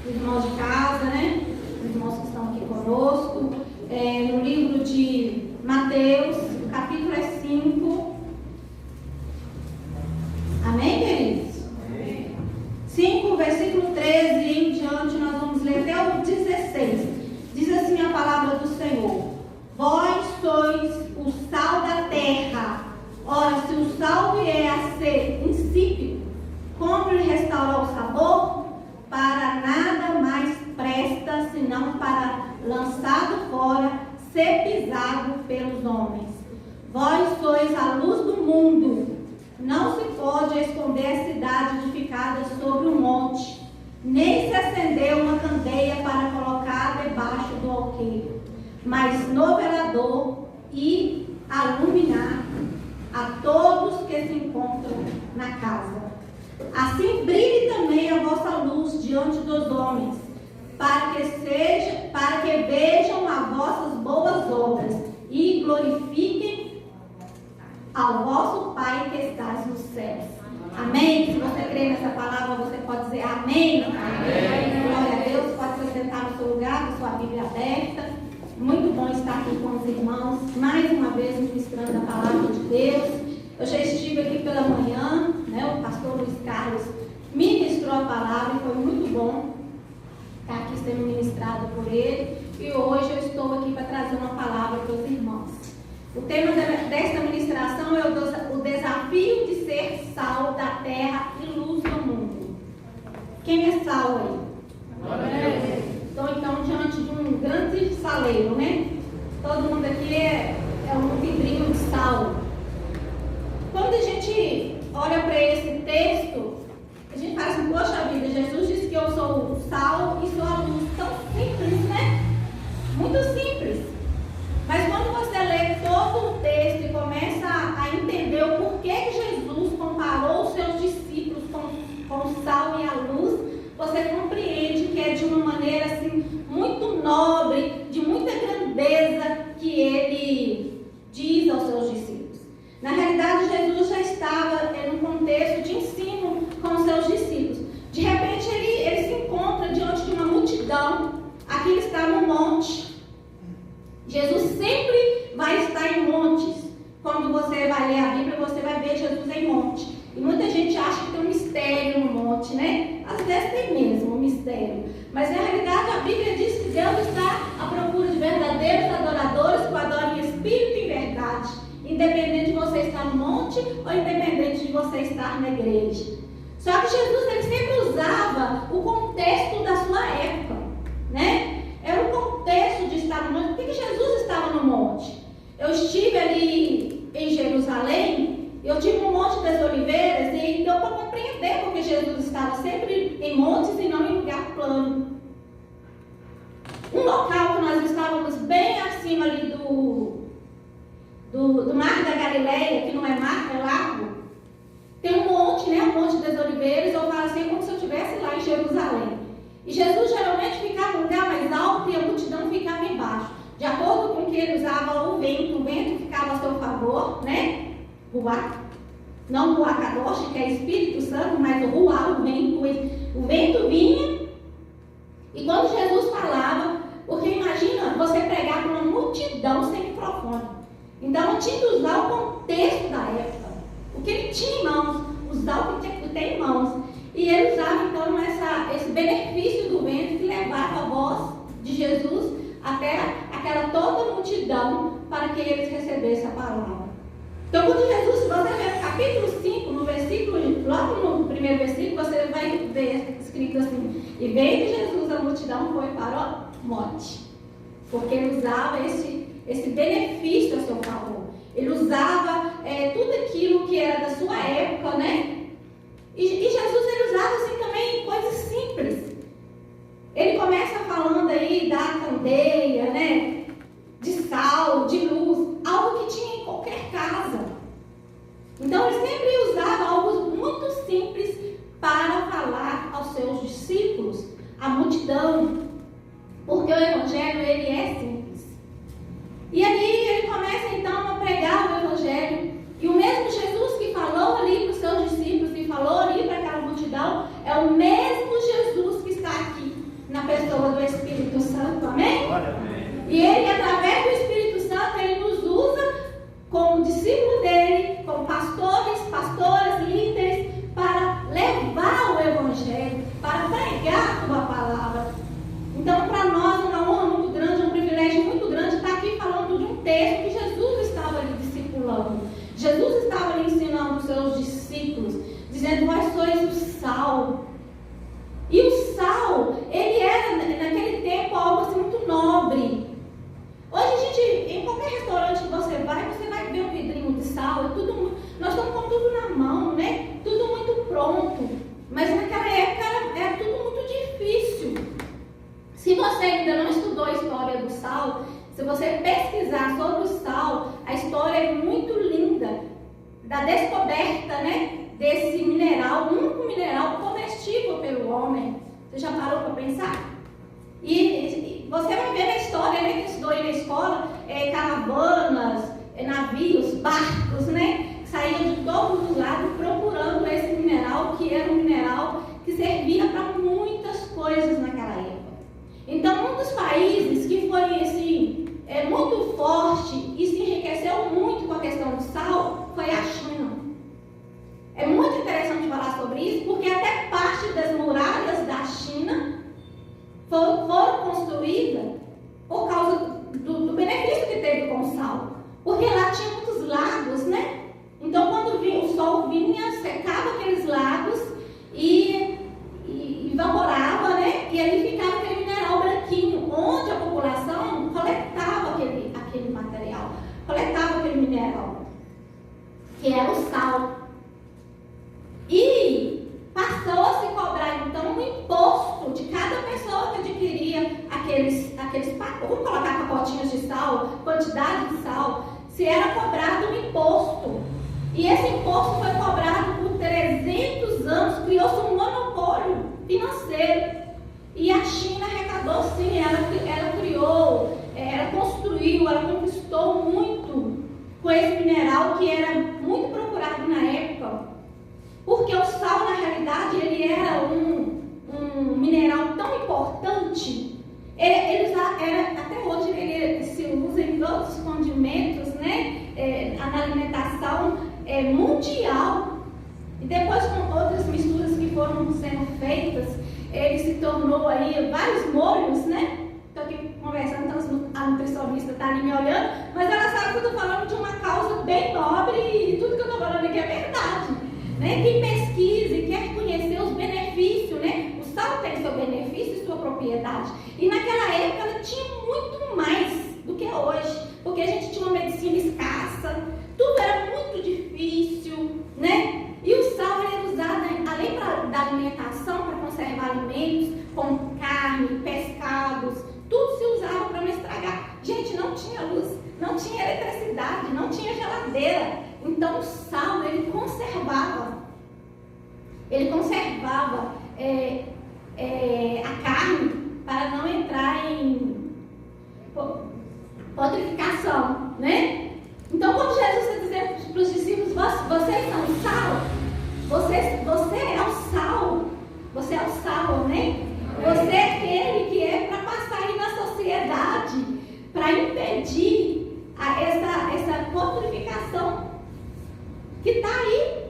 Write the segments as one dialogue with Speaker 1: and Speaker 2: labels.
Speaker 1: os irmãos de casa, né? Os irmãos que estão aqui conosco. No livro de Mateus, o capítulo é 5. Amém, queridos? Amém. 5, versículo 13 em diante, nós vamos ler até o 16. Diz assim a palavra do Senhor: Vós sois o sal da terra. Ora, se o sal vier a ser insípido, como lhe restaurar o sabor? Para nada mais presta, senão para, lançado fora, ser pisado pelos homens. Vós sois a luz do mundo. Não se pode esconder a cidade edificada sobre um monte, nem se acender uma candeia para colocar debaixo do alqueire, mas no velador e aluminar a todos que se encontram na casa. Assim brilhe também a vossa luz diante dos homens, para que vejam as vossas boas obras e glorifiquem ao vosso Pai que estás nos céus. Amém? Se você crê nessa palavra, você pode dizer amém. Amém. Glória a Deus. Pode se sentar no seu lugar, com sua Bíblia aberta. Muito bom estar aqui com os irmãos, mais uma vez ministrando a palavra de Deus. Eu já estive aqui pela manhã, né? O pastor Luiz Carlos ministrou a palavra e foi muito bom estar aqui sendo ministrado por ele. E hoje eu estou aqui para trazer uma palavra para os irmãos. O tema desta ministração é o desafio de ser sal da terra e luz do mundo. Quem é sal aí? Estou então diante de um grande saleiro, né? Todo mundo aqui é um vidrinho de sal. Quando a gente olha para esse texto, a gente fala assim: poxa vida, Jesus disse que eu sou o sal e sou a luz. Tão simples, né? Muito simples. Mas quando você lê todo o texto e começa a entender o porquê que Jesus comparou os seus discípulos com o sal e a luz, você compreende que é de uma maneira assim, muito nobre, de muita grandeza, que ele diz aos seus discípulos. Na realidade, Jesus já estava em um contexto de ensino com os seus discípulos. De repente, ele se encontra diante de uma multidão. Aqui ele está no monte. Jesus sempre vai estar em montes. Quando você vai ler a Bíblia, você vai ver Jesus em monte. E muita gente acha que tem um mistério no monte, né? Às vezes tem mesmo um mistério. Mas na realidade a Bíblia diz que Deus está à procura de verdadeiros adoradores que o adorem em espírito e em verdade. Independente de você estar no monte ou independente de você estar na igreja. Só que Jesus ele sempre usava o contexto da sua época, né? Era o contexto de estar no monte. Por que Jesus estava no monte? Eu estive ali em Jerusalém, eu tive um Monte das Oliveiras e deu para compreender porque Jesus estava sempre em montes e não em lugar plano. Um local que nós estávamos bem acima ali do Mar da Galileia, que não é mar, é lago, tem um monte, né? O Monte das Oliveiras, eu falo assim, como se eu estivesse lá em Jerusalém. E Jesus geralmente ficava no lugar mais alto e a multidão ficava embaixo. De acordo com que ele usava o vento ficava a seu favor, né? Ruá. Não o Akadosh, que é Espírito Santo, mas o Ruá, o vento vinha. E quando Jesus falava, porque imagina você pregar para uma multidão sem microfone. Então eu tinha que usar o contexto da época. O que ele tinha em mãos, usar o que tem em mãos. E ele usava então esse benefício do vento que levava a voz de Jesus até aquela toda multidão para que eles recebessem a palavra. Então quando Jesus, se você ver no capítulo 5, no versículo, logo no primeiro versículo, você vai ver escrito assim: e veio de Jesus a multidão foi para o monte. Porque ele usava esse benefício a seu favor. Ele usava tudo aquilo que era da sua época, né? E Jesus ele usava assim também coisas simples. Ele começa falando aí da candeia, né? De sal, de luz, algo que tinha em qualquer casa. Então ele sempre usava algo muito simples para falar aos seus discípulos, à multidão, porque o Evangelho ele é simples. E ali ele começa então a pregar o Evangelho. E o mesmo Jesus que falou ali para os seus discípulos, que falou ali para aquela multidão, é o mesmo Jesus que está aqui E Ele, através do Espírito Santo, Ele nos usa como discípulo dEle, como pastores, pastoras, líderes, para levar o Evangelho, para pregar a Tua palavra. Então, para nós, é uma honra muito grande, um privilégio muito grande estar aqui falando de um texto que Jesus estava ali discipulando. Jesus estava ali ensinando os seus discípulos, dizendo: vós sois o sal. E o sal, ele era naquele tempo algo assim muito nobre. Hoje a gente, em qualquer restaurante que você vai ver um vidrinho de sal, nós estamos com tudo na mão, né? Tudo muito pronto. Mas naquela época era tudo muito difícil. Se você ainda não estudou a história do sal, se você pesquisar sobre o sal, a história é muito linda, da descoberta, né, desse mineral, o único mineral comestível pelo homem. Você já parou para pensar? E você vai ver na história, né, que estudou aí na escola, caravanas, navios, barcos, né, que saíam de todos os lados procurando esse mineral, que era um mineral que servia para muitas coisas naquela época. Então, um dos países que foi assim, muito forte e se enriqueceu muito com a questão do sal foi a China. É muito interessante falar sobre isso, porque até parte das muralhas da China foram construídas por causa do benefício que teve com o sal. Porque lá tinha muitos lagos, né? Então, quando o sol vinha, secava aqueles lagos e evaporava, né? E ali ficava aquele mineral branquinho, onde a população coletava aquele material, coletava aquele mineral, que era o sal. E passou a se cobrar, então, um imposto de cada pessoa que adquiria aqueles vamos colocar pacotinhos de sal, quantidade de sal, se era cobrado um imposto. E esse imposto foi cobrado por 300 anos, criou-se um monopólio financeiro. E a China arrecadou sim, ela criou, ela construiu, ela conquistou muito com esse mineral que era muito procurado na época. Porque o sal, na realidade, ele era um mineral tão importante, até hoje ele se usa em todos os condimentos, né? Na alimentação mundial. E depois, com outras misturas que foram sendo feitas, ele se tornou aí vários molhos, né? Estou aqui conversando, então a nutricionista está ali me olhando, mas ela sabe que eu estou falando de uma causa bem nobre e tudo que eu estou falando aqui é verdade. Né? Quem pesquisa e quer conhecer os benefícios, né? O sal tem seu benefício e sua propriedade. E naquela época ela tinha muito mais do que hoje, porque a gente tinha uma medicina escassa, tudo era muito difícil, né? E o sal era usado, além da alimentação, para conservar alimentos, como carne, pescados, tudo se usava para não estragar. Gente, não tinha luz, não tinha eletricidade, não tinha geladeira. Então o sal, ele conservava a carne para não entrar em putrefação, né? Então, quando Jesus está dizendo para os discípulos: vocês são o sal, você é o sal, você é o sal, né? Você é aquele que é para passar aí na sociedade, para impedir essa putrefação que está aí.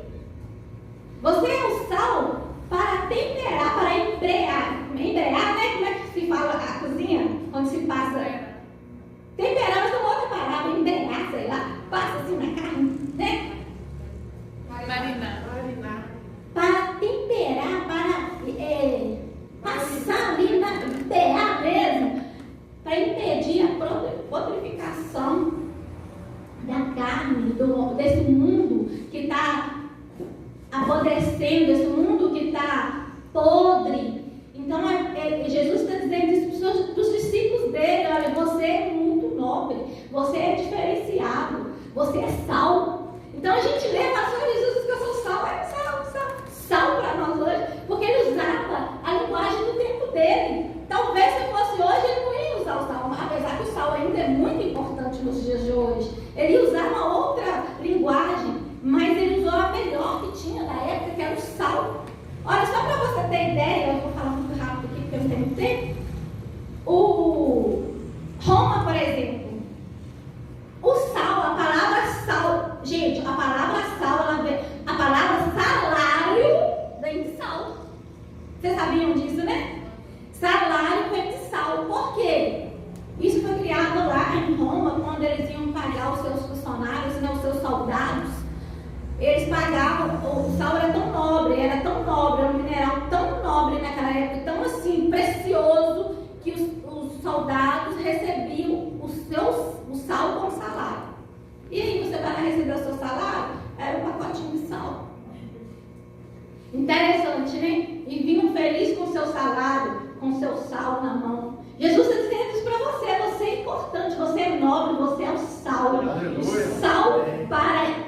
Speaker 1: Você é o sal para temperar, para embrear, né? Como é que se fala a cozinha? Quando se passa temperar, mas tem outra palavra, embrear, sei lá, passa assim na carne, né?
Speaker 2: Marinar.
Speaker 1: Para temperar, para passar ali na terra mesmo, para impedir a putrefação. sabiam disso, né? Salário vem de sal. Por quê? Isso foi criado lá em Roma, quando eles iam pagar os seus funcionários, né, os seus soldados. Eles pagavam, o sal era tão nobre, era um mineral tão nobre naquela época, tão assim, precioso, que os soldados recebiam o sal como salário. E aí você vai lá receber o seu salário? Era um pacotinho de sal. Interessante, né? E vinham felizes com o seu salário, com o seu sal na mão. Jesus está dizendo isso para você. Você é importante, você é nobre, você é o sal.
Speaker 3: Aleluia.
Speaker 1: O sal para...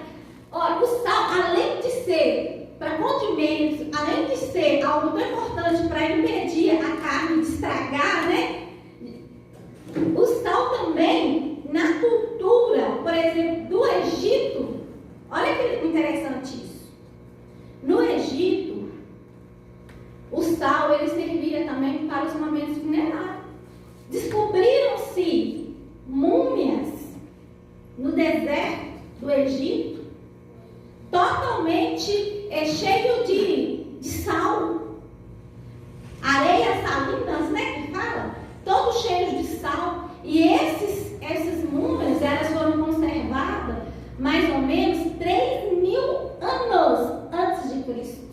Speaker 1: Olha, o sal, além de ser para condimentos, além de ser algo tão importante para impedir a carne de estragar, né? O sal também, na cultura, por exemplo, do Egito, olha que interessante isso. No Egito, o sal ele servia também para os momentos funerários. Descobriram-se múmias no deserto do Egito, totalmente cheio de sal, areias salinas, né, que fala, todos cheios de sal. E essas múmias, elas foram conservadas mais ou menos 3.000 anos antes de Cristo.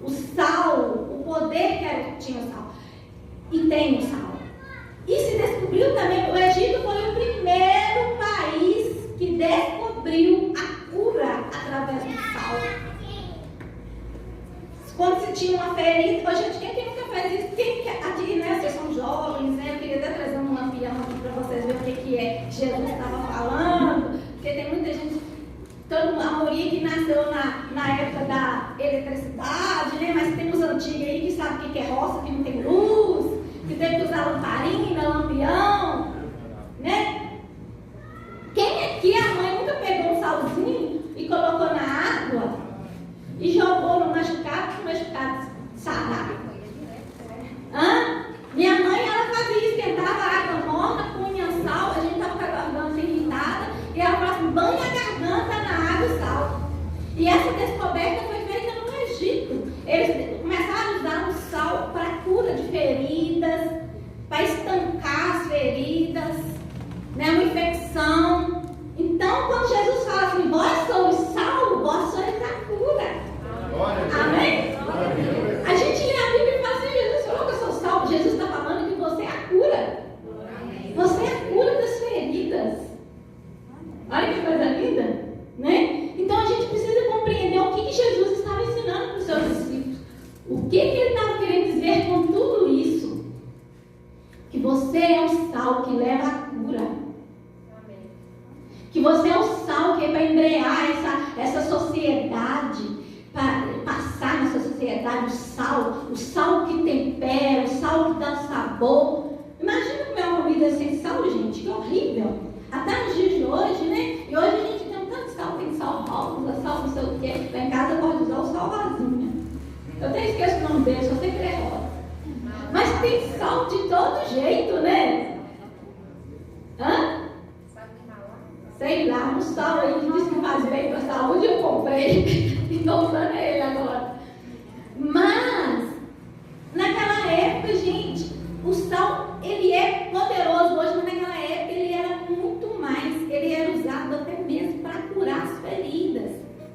Speaker 1: O sal, o poder que tinha o sal, e tem o sal. E se descobriu também, o Egito foi o primeiro país que descobriu a cura através do sal. Quando se tinha uma ferida, gente, quem nunca fez isso? Aqui, né, vocês são jovens, né? Eu queria até trazer um lampião aqui para vocês verem o que é que Jesus estava falando, porque tem muita gente, a maioria que nasceu na época da eletricidade, né? Mas tem os antigos aí que sabem o que é roça, que não tem luz, que tem que usar lamparina, lampião, né? Quem aqui, a mãe nunca pegou um salzinho e colocou na água e jogou no machucado sarar? Minha mãe, ela fazia, esquentava a água morna, punha sal, a gente estava com a garganta irritada, e ela falava assim, banha a garganta na água e sal. E essa descoberta foi feita no Egito. Eles começaram a usar o sal para cura de feridas, para estancar as feridas, né, uma infecção. Então, quando Jesus fala assim, vós sois sal, vós sois a cura. Amém? A gente lê a Bíblia e fala assim, Jesus falou que eu sou sal. Jesus está falando que você é a cura. Você é a cura das feridas. Olha que coisa linda, né? Então a gente precisa compreender o que Jesus estava ensinando para os seus discípulos. O que ele estava querendo dizer com tudo isso? Que você é o sal que leva a cura. Que você é o sal que é para embrear essa sociedade, para passar nessa sociedade o sal que tempera, o sal que dá sabor. Imagina comer uma comida sem sal, gente, que horrível. Até nos dias de hoje, né? E hoje a gente tem um tanto de sal, tem sal rosa, sal não sei o quê. Lá em casa pode usar o sal rosinha. Eu até esqueço o nome dele, só sei que ele é rosa. Mas tem sal de todo jeito, né? Sei lá, um sal aí que diz que faz bem para a saúde, eu comprei e estou usando ele agora. Mas, naquela época, gente, o sal, ele é poderoso hoje, mas naquela época ele era muito mais, ele era usado até mesmo para curar as feridas.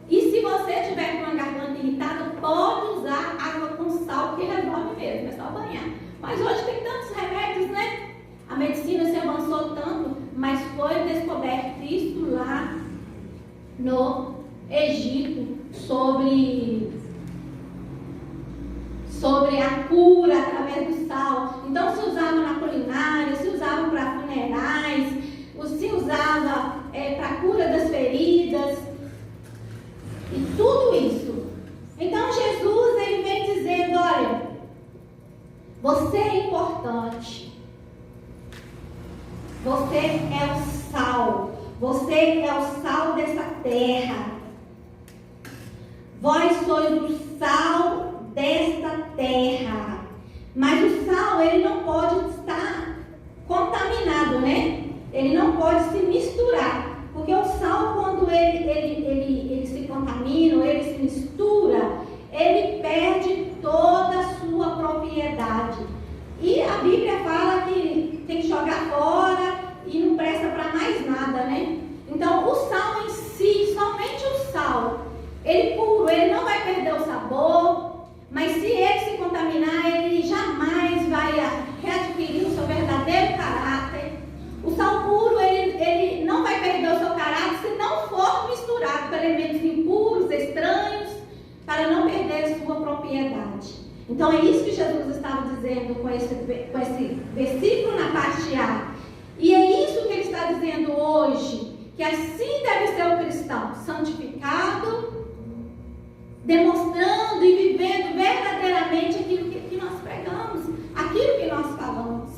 Speaker 1: E se você tiver com a garganta irritada, pode usar água com sal, que resolve mesmo, é só banhar. Mas hoje tem tantos remédios, né? A medicina se avançou tanto, mas foi descoberto isso lá no Egito sobre a cura através do sal. Então se usava na culinária, se usava para funerais, se usava para cura das feridas e tudo isso. Então Jesus ele vem dizendo, olha, você é importante. Você é o sal. Você é o sal dessa terra. Vós sois o sal desta terra. Mas o sal, ele não pode estar contaminado, né? Ele não pode se misturar. Porque o sal, quando ele se contamina, ou ele se mistura, ele perde toda a perder sua propriedade. Então é isso que Jesus estava dizendo com esse versículo na parte A. E é isso que ele está dizendo hoje, que assim deve ser o cristão, santificado, demonstrando e vivendo verdadeiramente aquilo que nós pregamos, aquilo que nós falamos,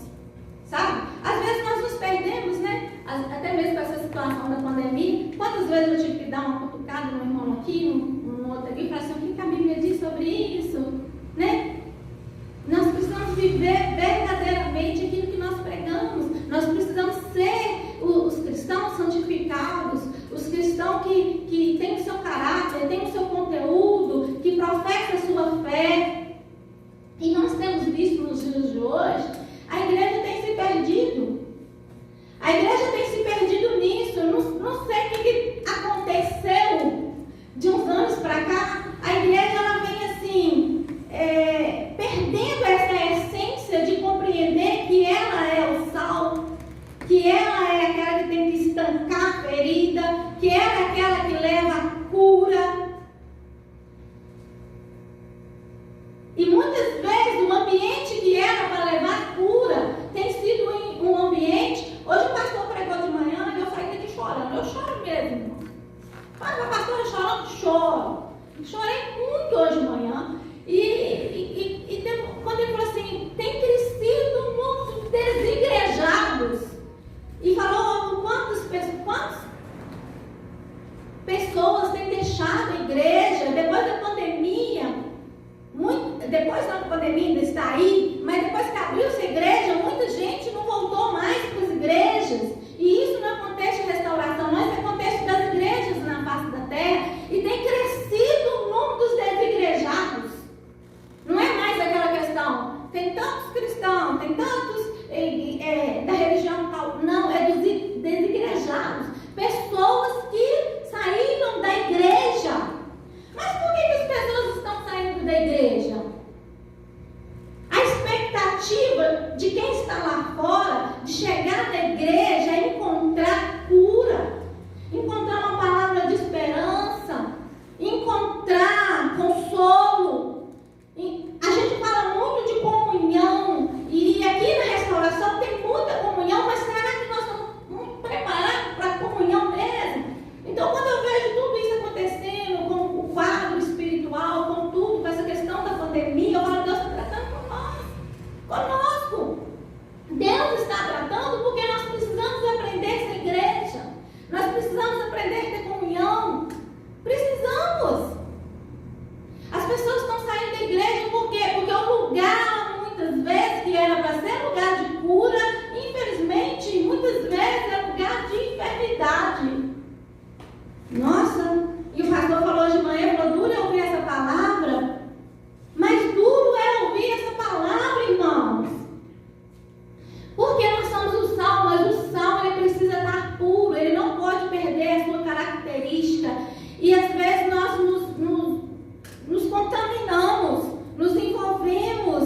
Speaker 1: sabe? Às vezes nós nos perdemos, né? Até mesmo com essa situação da pandemia. Quantas vezes eu tive que dar uma cutucada no irmão aqui, no outro ali, para saber o que a Bíblia diz sobre isso, né? Nós precisamos viver verdadeiramente aquilo que nós pregamos. Nós precisamos ser os cristãos santificados, os cristãos que têm o seu caráter, têm o seu conteúdo, que professam a sua fé. E nós temos visto nos dias de hoje, a igreja tem se perdido. A igreja tem se perdido nisso. Eu não sei o que aconteceu de uns anos para cá. A igreja ela vem assim, perdendo essa essência de compreender que ela é o sal, que ela é aquela que tem que estancar a ferida, que ela é aquela que leva a cura. E muitas vezes o ambiente que era para levar a cura tem sido um ambiente. Hoje o pastor pregou de manhã e eu saí daqui chorando. Eu choro mesmo, irmão. Mas a pastora chorando, choro. Chorei muito hoje de manhã. E quando ele falou assim, tem crescido um número de desigrejados. E falou quantas pessoas têm deixado a igreja depois da pandemia. Depois da pandemia ainda está aí, mas depois que abriu-se a igreja, muita gente não voltou mais para as igrejas. E isso não é contexto de restauração, mas é contexto das igrejas na face da terra. E tem crescido o número dos desigrejados. Não é mais aquela questão, tem tantos cristãos, tem tantos da religião tal. Não, é dos desigrejados. Pessoas que saíram da igreja. Mas por que as pessoas estão saindo da igreja? A expectativa de quem está lá fora, de chegar na igreja, é encontrar cura, encontrar uma palavra de esperança, encontrar consolo. A gente fala muito de comunhão, e aqui na restauração tem muita comunhão, mas será que nós estamos preparados para a comunhão mesmo? Então, quando eu vejo tudo isso acontecendo, com o quadro espiritual, com tudo, com essa questão da pandemia, eu falo, Deus está tratando conosco. Deus está tratando porque nós precisamos aprender a ser igreja. Nós precisamos aprender a ter comunhão. Precisamos. As pessoas estão saindo da igreja por quê? Porque o lugar, muitas vezes, que era para ser lugar de cura, infelizmente, muitas vezes é lugar de enfermidade. Nossa, e o pastor falou de manhã, falou, duro é ouvir essa palavra, mas duro é ouvir essa palavra, irmãos. Porque nós somos o sal, mas o sal ele precisa estar puro, ele não pode perder a sua característica. E às vezes nós nos contaminamos, nos envolvemos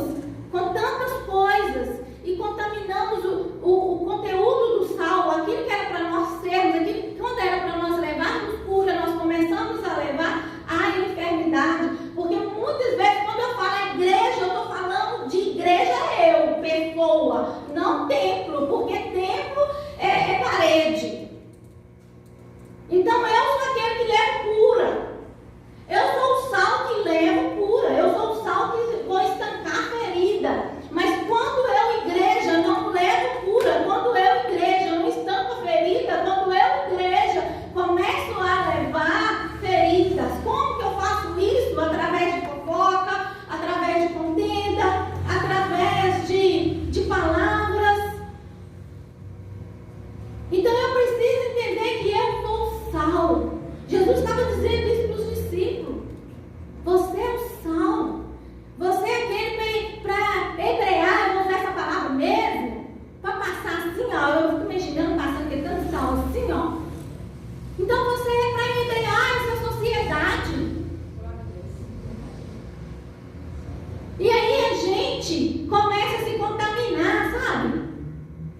Speaker 1: com tantas coisas e contaminamos o conteúdo do sal, aquilo que era para nós sermos, aquilo quando era para nós levarmos cura, nós começamos a levar a enfermidade. Porque muitas vezes quando eu falo igreja, eu estou falando de igreja pessoa, não templo, porque templo é parede. Então eu sou aquele que leva cura. Eu sou o sal que leva cura. Eu sou o sal que vou estancar a ferida. Mas quando eu, igreja, não levo cura, quando eu, igreja, não estanco a ferida, quando eu, igreja, começo a levar feridas, como que eu faço isso? Através de fofoca, através de contenda, através de palavras. Então eu preciso entender que eu sou o sal. Jesus estava dizendo isso para os discípulos. Você é o sal. Você é aquele para embrear, eu vou usar essa palavra mesmo, para passar assim, ó. Eu fico mexendo, passando aquele tanto sal assim, ó. Então você é para embrear essa sociedade. E aí a gente começa a se contaminar, sabe?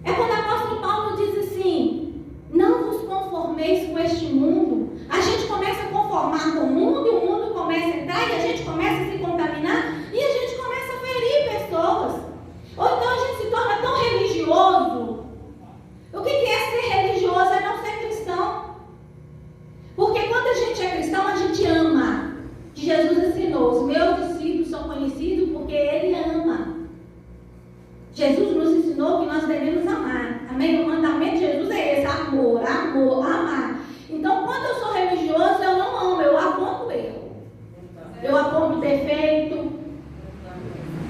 Speaker 1: É quando o apóstolo Paulo diz assim, não vos conformeis com este mundo. A gente começa a conformar com o mundo e o mundo começa a entrar e a gente começa a perfeito.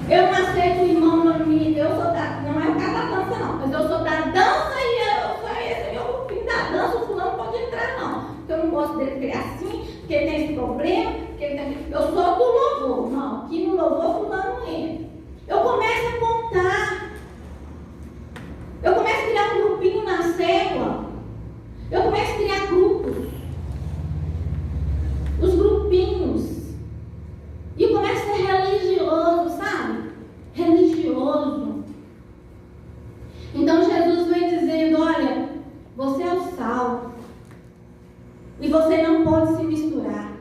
Speaker 1: Eu não aceito o irmão, eu sou da, não é o caso da dança não, mas eu sou da dança e esse é meu grupinho da dança, o fulano não pode entrar não. Porque eu não gosto dele criar assim, porque ele tem esse problema, porque ele tem... Eu sou do louvor, não, aqui no louvor fulano não entra. Eu começo a contar. Eu começo a criar um grupinho na célula. Eu começo a criar grupos. Os grupinhos. E eu começo a ser religioso, sabe? Religioso. Então Jesus vem dizendo, olha, você é o sal. E você não pode se misturar.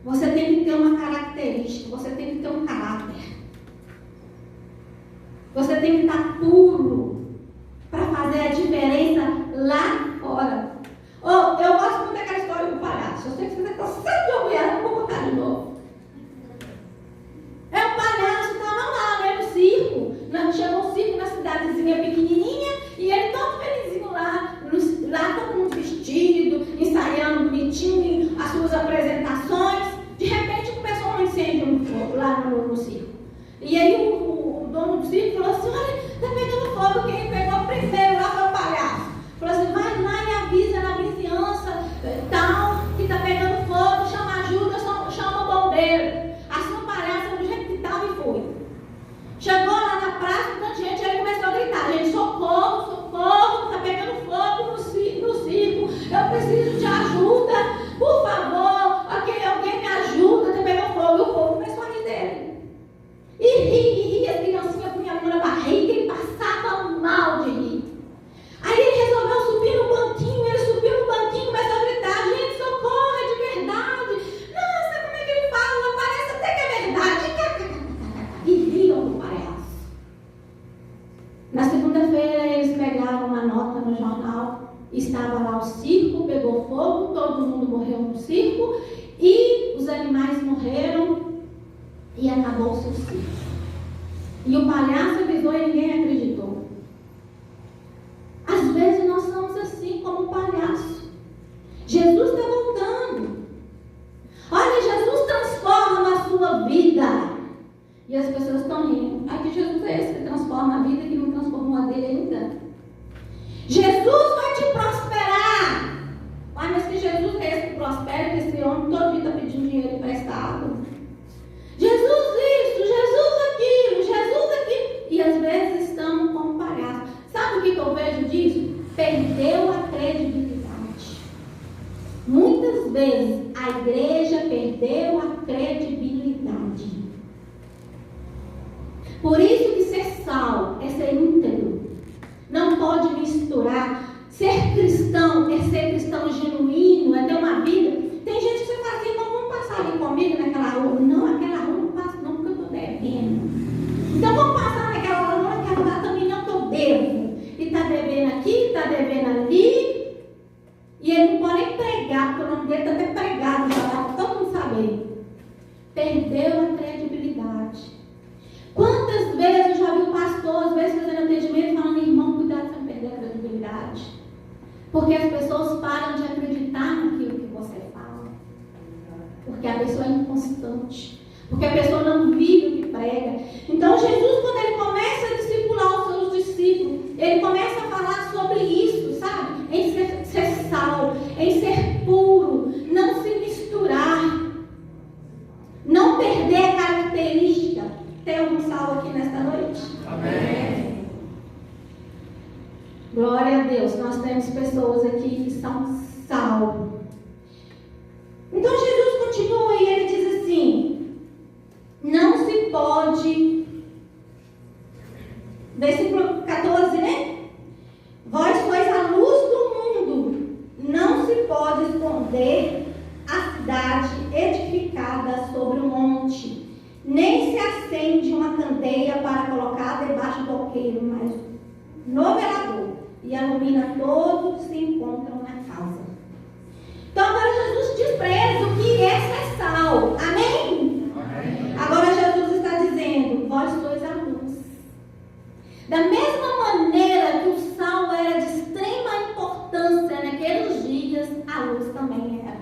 Speaker 1: Você tem que ter uma característica, você tem que ter um caráter. Você tem que estar puro para fazer a diferença lá fora. Eu gosto muito daquela história do palhaço. Eu sei que você está cansado de ouvir ela, vou contar de novo. O palhaço estava lá, né, no circo. Chegou um circo na cidadezinha pequenininha e ele todo felizinho lá todo mundo vestido, ensaiando bonitinho as suas apresentações. De repente começou um incêndio lá no circo. E aí o dono do circo falou assim, olha, está pegando fogo, quem pegou primeiro lá foi o palhaço. Falou assim, vai lá e avisa na vizinhança tal, que está pegando fogo, chama ajuda, chama o bombeiro. Assim o palhaço do jeito que estava e foi. Chegou lá na praça, tanta gente, ele começou a gritar, gente, socorro, socorro, está pegando fogo no circo, eu preciso de ajuda, por favor, alguém me ajuda, está pegando fogo. E o povo começou a rir dele. E a criancinha punha a mão na barriga, ele passava mal de rir. Aí ele resolveu subir no banquinho, começou a gritar, gente, socorro, é de verdade. Nossa, como é que ele fala? Parece até que é verdade. E riam do palhaço. Na segunda-feira eles pegaram uma nota no jornal, estava lá o circo, pegou fogo, todo mundo morreu no circo, e os animais morreram, e acabou-se o circo. E o palhaço avisou e ninguém acreditou. Às vezes nós somos assim como o palhaço. Jesus está voltando. Olha, Jesus transforma a sua vida. E as pessoas estão rindo. Ai, que Jesus é esse que transforma a vida que não transformou a dele ainda? Jesus vai te prosperar. Ai, mas que Jesus é esse que prospera, que esse homem todo dia está pedindo dinheiro emprestado? Jesus isso, Jesus aquilo, Jesus aquilo. E às vezes estamos como palhaços. Sabe o que eu vejo disso? Perdeu a credibilidade. Muitas vezes a igreja perdeu a credibilidade. Por isso que ser sal é ser íntegro. Não pode misturar. Ser cristão é ser cristão genuíno, é ter uma vida. Tem gente que você fala assim, então vamos passar ali comigo naquela rua. Não, aquela rua não passa não, porque eu estou devendo. Então vamos passar naquela rua, não, aquela rua também não, que eu devo. E está devendo aqui, está devendo ali. E ele não pode nem pregar, porque o nome dele está até pregado, para todo mundo saber. Perdeu a credibilidade. Quantas vezes eu já vi o pastor, às vezes fazendo atendimento, falando, irmão, cuidado para não perder a credibilidade. Porque as pessoas param de acreditar naquilo que você fala. Porque a pessoa é inconstante. Porque a pessoa não vive o que prega. Então Jesus, quando ele começa a discipular os seus discípulos, ele começa a falar sobre isso, sabe? Em ser sal, em ser puro, não se misturar, não perder a característica. Tem algum sal aqui nesta noite? Amém. Glória a Deus, nós temos pessoas aqui que são sal. Então Jesus continua e ele diz assim, não se pode, versículo 14, né? Vós sois a luz do mundo, não se pode esconder a cidade edificada sobre um monte, nem se acende uma candeia para colocar debaixo do alqueire, mas no velador, e ilumina todos que se encontram na casa. Então agora Jesus diz para eles o que é ser sal. Amém? Amém. Agora Jesus está dizendo, vós sois a luz. Da mesma maneira que o sal era de extrema importância naqueles dias, a luz também era.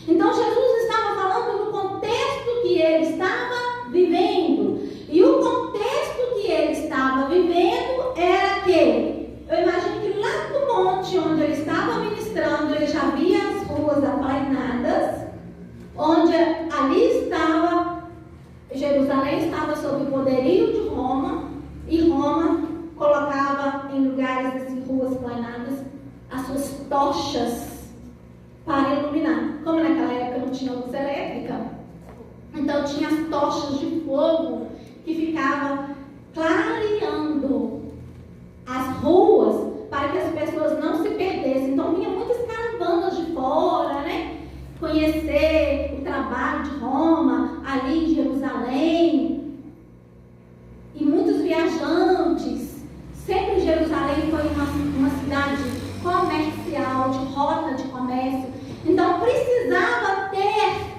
Speaker 1: Então Jesus estava falando do contexto que ele estava vivendo. E o contexto que ele estava vivendo era que, eu imagino que lá no monte onde ele estava ministrando, ele já via as ruas aplainadas, onde ali estava, Jerusalém estava sob o poderio de Roma, e Roma colocava em lugares assim, ruas aplainadas, as suas tochas para iluminar. Como naquela época não tinha luz elétrica, então tinha as tochas de fogo que ficavam clareando as ruas para que as pessoas não se perdessem. Então vinha muitas caravanas de fora, né? Conhecer o trabalho de Roma, ali em Jerusalém. E muitos viajantes. Sempre Jerusalém foi uma cidade comercial, de rota de comércio. Então precisava ter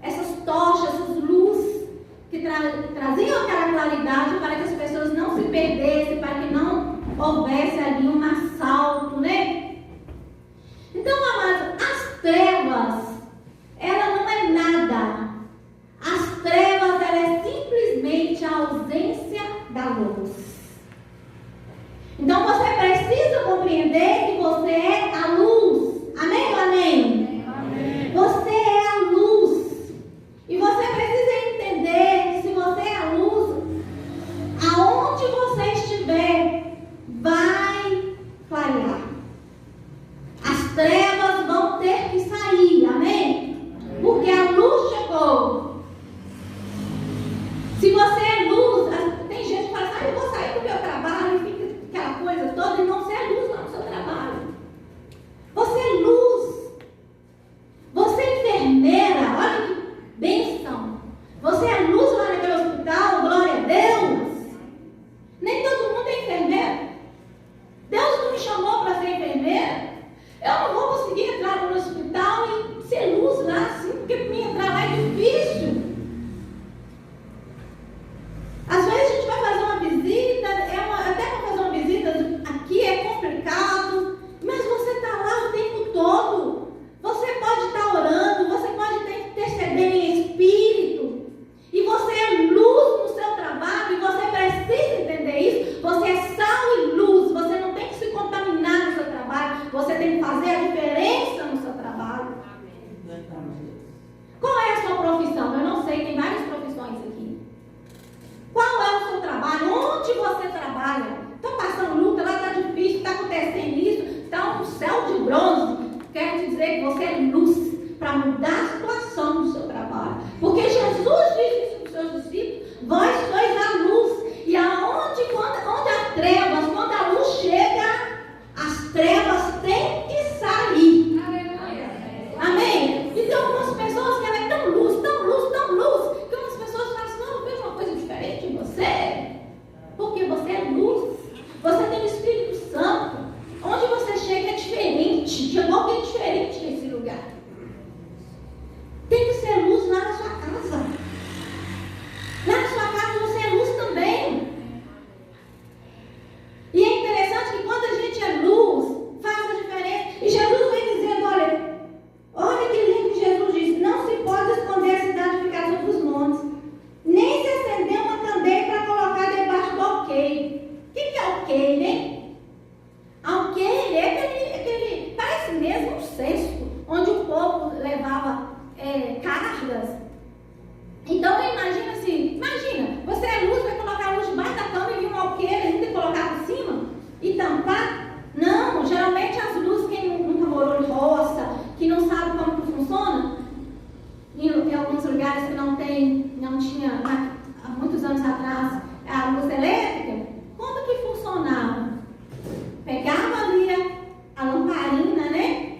Speaker 1: essas tochas, essas luzes que traziam aquela claridade para que as pessoas não se perdessem, para que não houvesse ali um assalto, né? Então, amados, as trevas, ela não é nada. As trevas, ela é simplesmente a ausência da luz. Então, você precisa compreender que você é a luz. Amém ou amém? Amém. Você é a luz. E você precisa entender que se você é a luz, aonde você estiver, vai clarear. As trevas vão ter que sair, amém? Porque a luz chegou. Se você é luz, tem gente que fala assim, eu vou sair do meu trabalho e fica aquela coisa toda, e não, você é luz lá no seu trabalho. Você é luz. Você é enfermeira, olha que bênção. Você é luz lá naquele hospital, glória a Deus. Nem todo mundo é enfermeiro. Deus não me chamou para ser enfermeira. Eu não vou conseguir entrar no hospital e ser luz lá, assim, porque para mim entrar lá é difícil. Às vezes a gente vai fazer uma visita, até para fazer uma visita aqui é complicado, mas você está lá o tempo todo. Você pode estar orando, você pode estar intercedendo em espírito, e você é luz no seu trabalho, e você precisa entender isso. Você é sal e luz, você não tem que se contaminar no seu trabalho, você tem que fazer a diferença no seu trabalho. Qual é a sua profissão? Eu não sei, tem várias profissões aqui. Qual é o seu trabalho? Onde você trabalha? Está passando luta, lá está difícil, está acontecendo isso, está um céu de bronze. Quero te dizer que você é luz para mudar a situação do seu trabalho. Porque Jesus disse isso para os seus discípulos: vós sois a luz. E onde há trevas, quando a luz chega, as trevas têm que sair. Amém? E tem algumas pessoas que ela é tão luz, tão luz, tão luz, que umas pessoas falam assim: não, eu vejo uma coisa diferente em você. Porque você é luz. Você tem o Espírito Santo. Onde você chega é diferente. Chegou alguém diferente nesse lugar. Tem que ser luz lá na sua casa. Lá na sua casa você é luz também. E é interessante que quando a gente é luz, faz a diferença. E Jesus vem dizendo, olha que lindo que Jesus diz: não se pode esconder a cidade ficar sobre os montes, nem se acender uma candeia para colocar debaixo do alqueire. O que é alqueire, né? Alqueire é aquele, parece mesmo um cesto, onde o povo levava cargas. Então imagina assim, você é luz, vai colocar a luz debaixo da cama e vir um alqueire ainda e colocar por cima e tampar? Não, geralmente as luzes, quem nunca morou em roça, que não sabe como que funciona, em alguns lugares que não tinha há muitos anos atrás a luz elétrica, como que funcionava? Pegava ali a lamparina, né?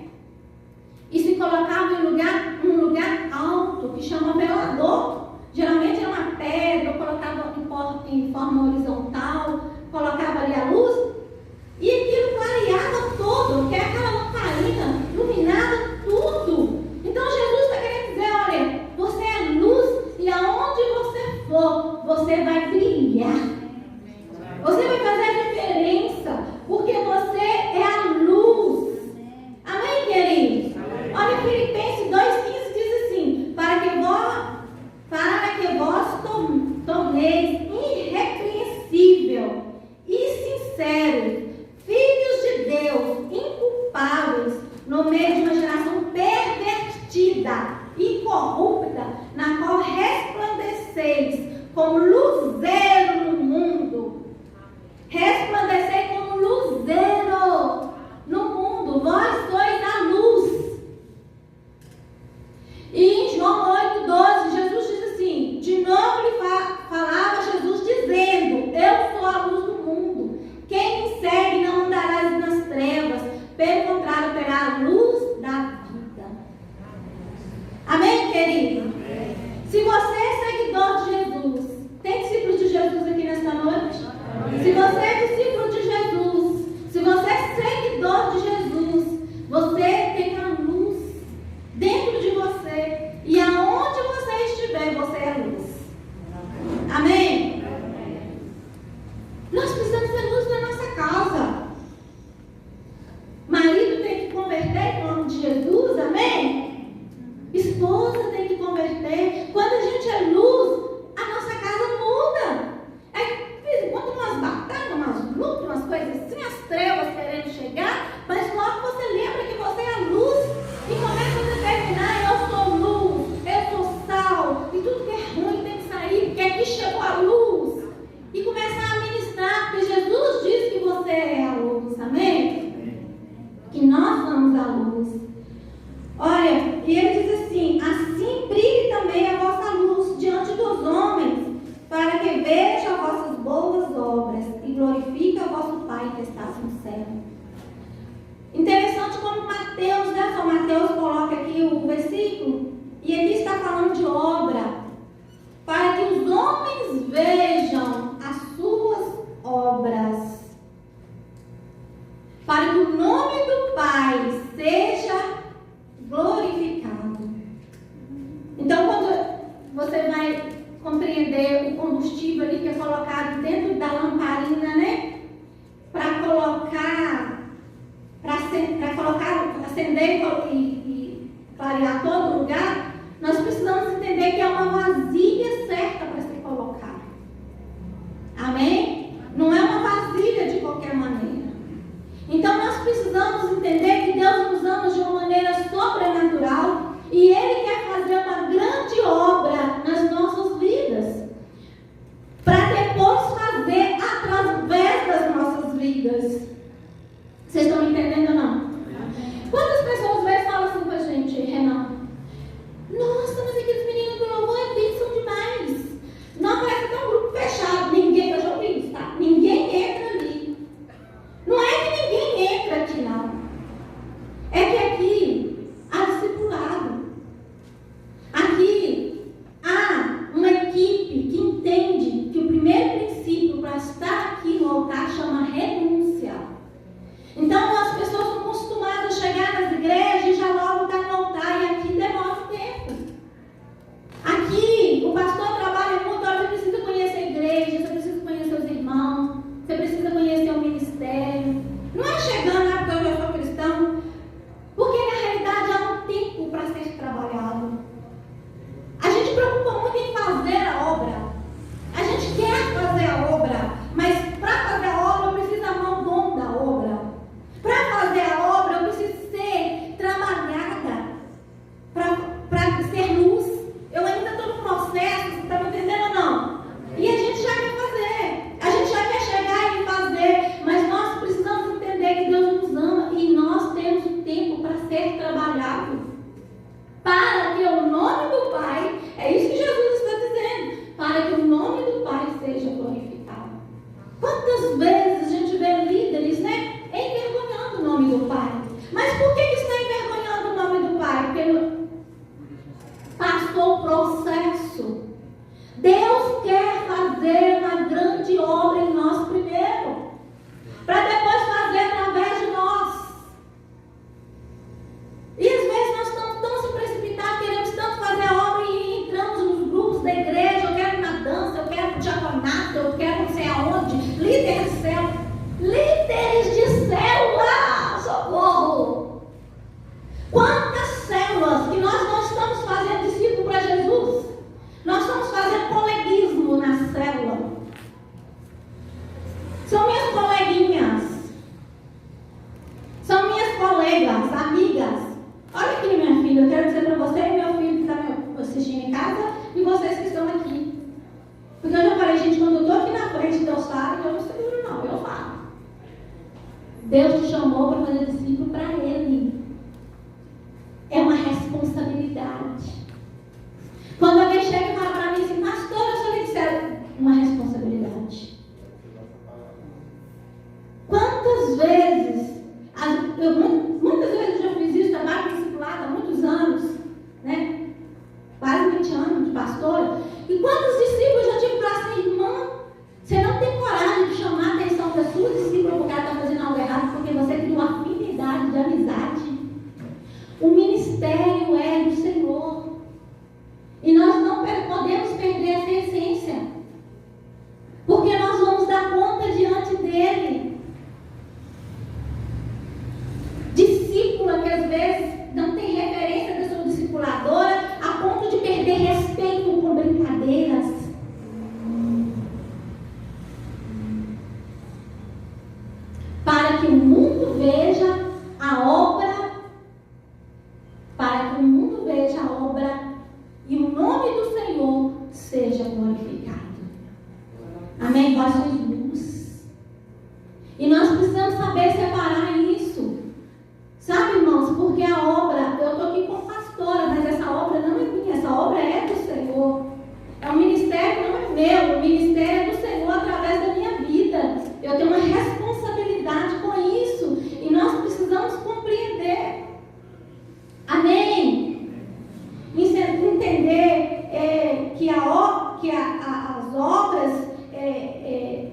Speaker 1: E se colocava em um lugar alto, que chama velador. Geralmente era uma pedra, colocava em forma horizontal, colocava ali a luz, e aquilo clareava todo, porque aquela lamparina iluminava tudo. Então Jesus está querendo dizer, olha, você é luz, e aonde você for, você vai brilhar. Você vai fazer a diferença, porque você é a luz. Amém, queridos? Olha, Filipenses 2,15 diz assim: para que Se você é seguidor de Jesus, tem discípulos de Jesus aqui nesta noite? Se você é discípulo de Jesus, se você é seguidor de Jesus, você tem a luz dentro de você. E aonde você estiver, você é luz. Amém? Nós precisamos ter luz na nossa casa. Marido tem que converter em nome de Jesus, amém? Esposa tem que converter. Quando a gente é luz, a nossa casa muda. Quando umas batalhas, umas lutas, umas coisas assim, as trevas querendo chegar, mas logo você lembra que você é a luz e começa a determinar: eu sou luz, eu sou sal, e tudo que é ruim tem que sair, porque aqui chegou a luz. E começar a ministrar, porque Jesus diz que você é a luz, amém? Que nós somos a luz. Olha, e ele diz assim: assim brilhe também a vossa luz diante dos homens, para que vejam as vossas boas obras e glorifique o vosso Pai que está no céu. Interessante como Mateus, né? São Mateus coloca aqui o versículo, e aqui está falando de obra, para que os homens vejam as suas obras, para que o nome do Pai seja glorificado. Então, quando você vai compreender o combustível ali que é colocado dentro da lamparina, né? Para colocar, acender e clarear todo lugar, nós precisamos entender que é uma vasilha certa para ser colocada. Amém? Não é uma vasilha de qualquer maneira. Então nós precisamos entender que Deus nos ama de uma maneira sobrenatural e Ele quer fazer uma grande obra nas nossas vidas, para depois fazer através das nossas vidas. Vocês estão me entendendo ou não? Quantas pessoas vezes falam assim com a gente, Renan? Nossa, mas aqueles meninos do louvor é bênção demais. Não, parece que é um grupo fechado. Ninguém, eu já ouvi isso, tá? Ninguém entra ali. Não é que ninguém entra aqui, não. É que aqui há discipulado. Aqui há uma equipe que entende que o primeiro princípio para estar aqui no altar chama renúncia. Então as pessoas são acostumadas a chegar nas igrejas e já logo estar no altar, e aqui demora um tempo. Aqui o pastor trabalha muito, você precisa conhecer a igreja, você precisa conhecer os irmãos, você precisa conhecer o ministério. Não é chegando lá porque eu já sou cristão, porque na realidade há um tempo para ser trabalhado. A gente preocupa muito em fazer a obra. A gente quer fazer a obra, mas para fazer a obra eu preciso amar o dom da obra. Para fazer a obra eu preciso ser trabalhada para ser luz. Eu ainda estou no processo, você está me entendendo ou não? E a gente já quer fazer, a gente já quer chegar e fazer, mas nós precisamos entender que Deus nos ama e nós temos um tempo para ser trabalhado, para que o nome do Pai, é isso que Jesus está dizendo, para que o nome do Pai seja glorificado. Quantas vezes a gente vê líderes, né, envergonhando o nome do Pai? Mas por que está envergonhando o nome do Pai? Porque passou o processo. Deus quer fazer uma grande obra em nós primeiro, para depois fazer através de nós. E às vezes nós estamos tão se precipitados, queremos tanto fazer a obra e entramos nos grupos da igreja. Eu quero na dança, eu quero no diaconato, eu quero não sei aonde, líderes de célula. Líderes de célula, socorro! Quantas células que nós não estamos fazendo discípulo para Jesus? Nós estamos fazendo coleguismo na célula. São minhas coleguinhas, são minhas colegas, amigas. Olha aqui, minha filha, eu quero dizer para você e meu filho que está me assistindo em casa e vocês que estão aqui. Porque eu já falei, gente, quando eu estou aqui na frente, Deus sabe que eu não seguro não, eu falo. Deus te chamou para fazer discípulo para Ele. É uma responsabilidade. Quando alguém chega e fala para mim assim, pastor, eu sou líder, uma responsabilidade. Quantas vezes, muitas vezes eu já fiz isso, trabalho discipulado há muitos anos, né? Quase 20 anos de pastor. vós sois luz. E nós precisamos saber separar isso. Sabe, irmãos, porque a obra, eu estou aqui como pastora, mas essa obra não é minha, essa obra é do Senhor. É um ministério, não é meu, o ministério é do Senhor através da minha vida. Eu tenho uma responsabilidade com isso e nós precisamos compreender. Amém? Entender que as obras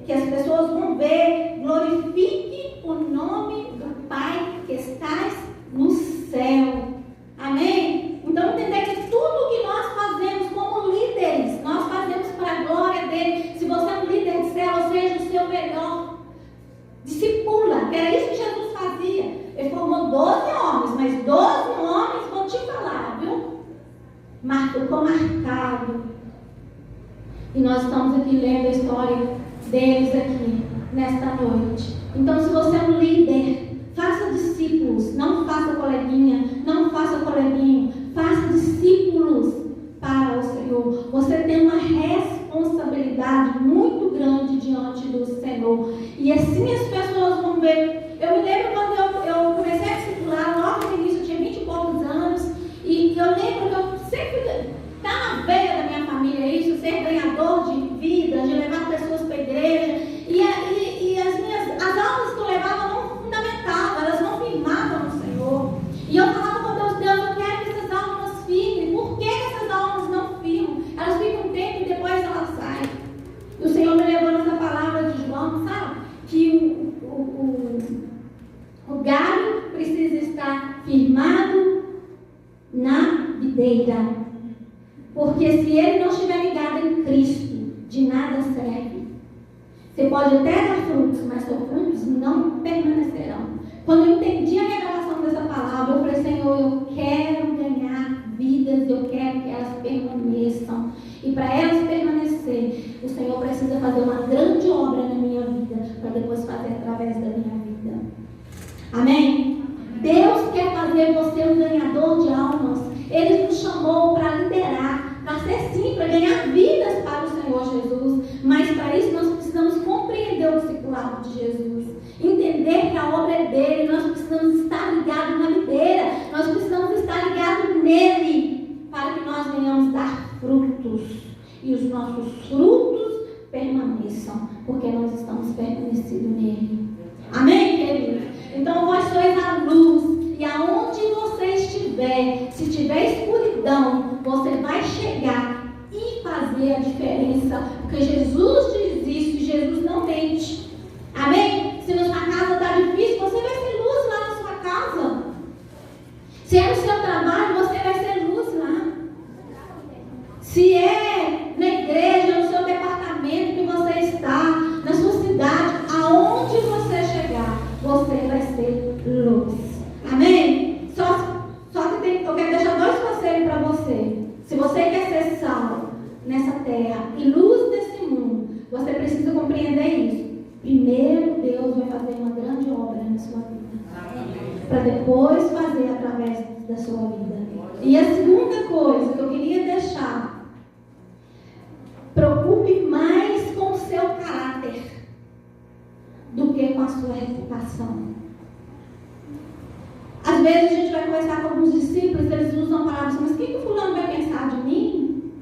Speaker 1: que as pessoas vão ver, glorifique o nome do Pai que estás no céu. Amém? Então entender que tudo que nós fazemos como líderes, nós fazemos para a glória dele. Se você é um líder de célula, seja o seu melhor. Discipula, que era isso que Jesus fazia. Ele formou 12 homens, mas 12 homens, vou te falar, viu? Ficou marcado. E nós estamos aqui lendo a história deles aqui, nesta noite. Então, se você é um líder, faça discípulos, não faça coleguinha, não faça coleguinho, faça discípulos para o Senhor. Você tem uma responsabilidade muito grande diante do Senhor. E assim as pessoas vão ver. Eu me lembro quando eu comecei a discipular, logo no início, eu tinha 20 e poucos anos, e eu lembro que eu sempre está na veia da minha família isso, ser ganhador de vida, de levar pessoas para a igreja. E as aulas que eu levava não fundamentavam, elas não firmavam no Senhor. E eu falava com Deus, eu quero que essas almas firmem. Por que essas almas não firmam? Elas ficam um tempo e depois elas saem. E o Senhor me levou nessa palavra de João, sabe? Que o galho precisa estar firmado na videira. Porque se ele não estiver ligado em Cristo, de nada serve. Você pode até dar frutos, mas seus frutos não permanecerão. Quando eu entendi a revelação dessa palavra, eu falei, Senhor, eu quero ganhar vidas, eu quero que elas permaneçam. E para elas permanecer, o Senhor precisa fazer uma grande obra na minha vida, para depois fazer através da minha vida. Amém? Deus quer fazer você um ganhador de almas. Ele nos chamou para liderar, para ser sim, para ganhar vidas para o Senhor Jesus. Mas para isso nós precisamos compreender o discipulado de Jesus. Entender que a obra é dele. Nós precisamos estar ligados na videira. Nós precisamos estar ligados nele, para que nós venhamos dar frutos. E os nossos frutos permaneçam, porque nós estamos permanecidos nele. Amém, queridos? Então vós sois a luz. E aonde você estiver, se tiver escuridão, você vai chegar e fazer a diferença. Porque Jesus diz isso e Jesus não mente. Amém? Se na sua casa está difícil, você vai ser luz lá na sua casa. Se é no seu trabalho, você vai ser luz lá. Se é na igreja, no seu departamento que você está, na sua cidade, aonde você chegar, você vai ser luz. Amém? Só que eu quero deixar 2 conselhos para você. Se você quer ser sal nessa terra e luz desse mundo, você precisa compreender isso. Primeiro, Deus vai fazer uma grande obra na sua vida, para depois fazer através da sua vida. E a segunda coisa que eu queria deixar: preocupe mais com o seu caráter do que com a sua reputação. Às vezes a gente vai conversar com alguns discípulos, eles usam palavras, mas o que o fulano vai pensar de mim?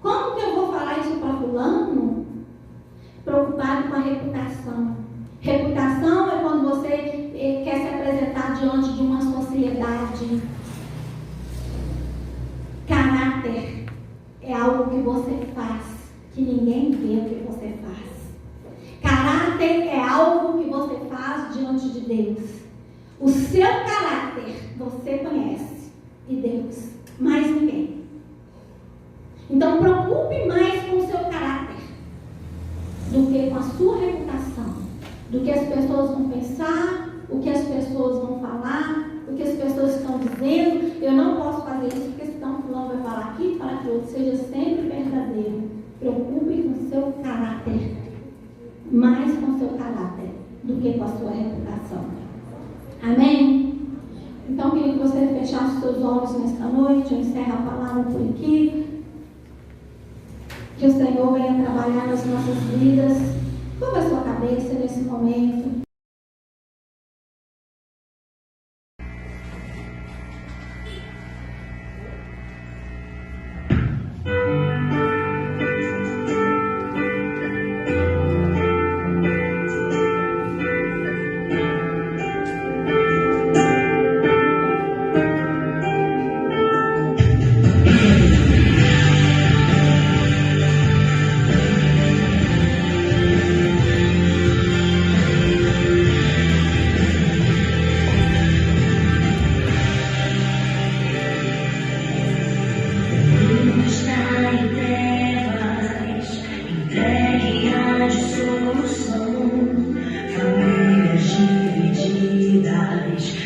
Speaker 1: Como que eu vou falar isso para fulano? Preocupado com a reputação. Reputação é quando você quer se apresentar diante de uma sociedade. Caráter é algo que você faz, que ninguém vê o que você faz. Caráter é algo que você faz diante de Deus. O seu caráter você conhece, e Deus, mais ninguém. Então preocupe mais com o seu caráter do que com a sua reputação, do que as pessoas vão pensar, o que as pessoas vão falar, o que as pessoas estão dizendo. Eu não posso fazer isso porque senão fulano vai falar aqui, falar que outro. Seja sempre verdadeiro. Preocupe com o seu caráter, mais com o seu caráter do que com a sua reputação. Amém? Então, queria que você fechasse os seus olhos nesta noite. Eu encerro a palavra por aqui. Que o Senhor venha trabalhar nas nossas vidas. Curva a sua cabeça nesse momento.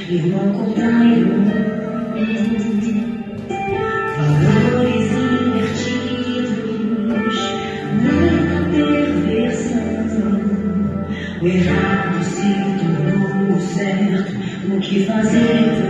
Speaker 3: Irmão contrário, valores invertidos, muita perversão. O errado se tornou o certo, o que fazer?